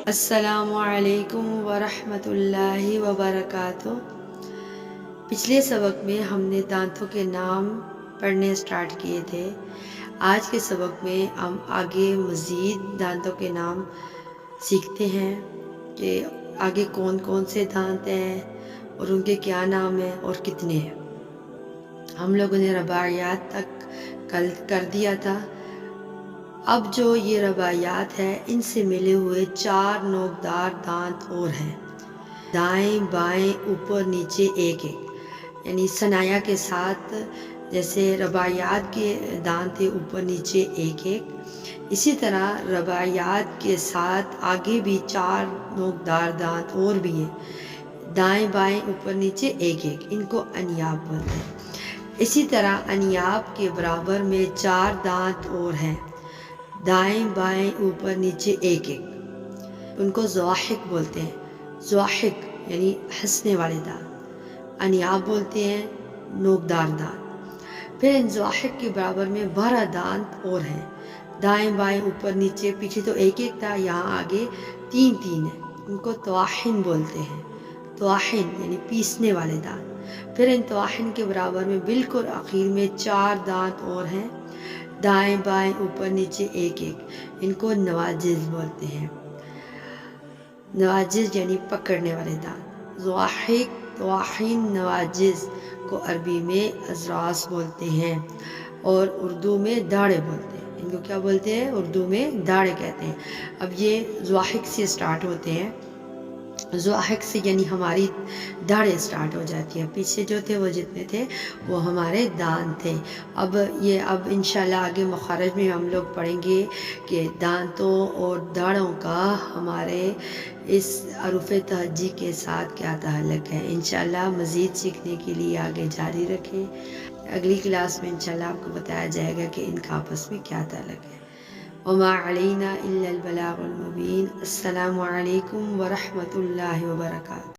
السلام علیکم ورحمۃ اللہ وبرکاتہ۔ پچھلے سبق میں ہم نے دانتوں کے نام پڑھنے سٹارٹ کیے تھے۔ آج کے سبق میں ہم آگے مزید دانتوں کے نام سیکھتے ہیں کہ آگے کون کون سے دانت ہیں اور ان کے کیا نام ہیں اور کتنے ہیں۔ ہم لوگوں نے رباعیات تک کل کر دیا تھا۔ اب جو یہ رباعیات ہے ان سے ملے ہوئے 4 نوکدار دانت اور ہیں، دائیں بائیں اوپر نیچے ایک ایک، یعنی ثنایا کے ساتھ جیسے رباعیات کے دانت ہے اوپر نیچے ایک ایک، اسی طرح رباعیات کے ساتھ آگے بھی 4 نوکدار دانت اور بھی ہیں، دائیں بائیں اوپر نیچے ایک ایک، ان کو انیاب بولتے ہیں۔ اسی طرح انیاب کے برابر میں 4 دانت اور ہیں، دائیں بائیں اوپر نیچے ایک ایک، ان کو ضواحک بولتے ہیں۔ ضواحک یعنی ہنسنے والے دانت، انیاب بولتے ہیں نوکدار دانت۔ پھر ان ضواحک کے برابر میں 12 دانت اور ہیں، دائیں بائیں اوپر نیچے، پیچھے تو ایک ایک تھا، یہاں آگے 3 3 ہیں، ان کو طواحن بولتے ہیں۔ طواحن یعنی پیسنے والے دانت۔ پھر ان طواحن کے برابر میں بالکل آخر میں 4 دانت اور ہیں، دائیں بائیں اوپر نیچے ایک ایک، ان کو نواجذ بولتے ہیں۔ نواجذ یعنی پکڑنے والے دانت۔ ضواحک، طواحن، نواجذ کو عربی میں اضراس بولتے ہیں اور اردو میں داڑھے بولتے ہیں۔ ان کو کیا بولتے ہیں؟ اردو میں داڑھے کہتے ہیں۔ اب یہ ضواحک سے سٹارٹ ہوتے ہیں، ضواحک سے یعنی ہماری داڑھیں سٹارٹ ہو جاتی ہیں، پیچھے جو تھے وہ جتنے تھے وہ ہمارے دانت تھے۔ اب انشاءاللہ آگے مخارج میں ہم لوگ پڑھیں گے کہ دانتوں اور داڑھوں کا ہمارے اس حروف تہجی کے ساتھ کیا تعلق ہے۔ انشاءاللہ مزید سیکھنے کے لیے آگے جاری رکھیں۔ اگلی کلاس میں انشاءاللہ آپ کو بتایا جائے گا کہ ان کا آپس میں کیا تعلق ہے۔ وما علینا الا البلاغ المبین۔ السلام علیکم ورحمۃ اللہ وبرکاتہ۔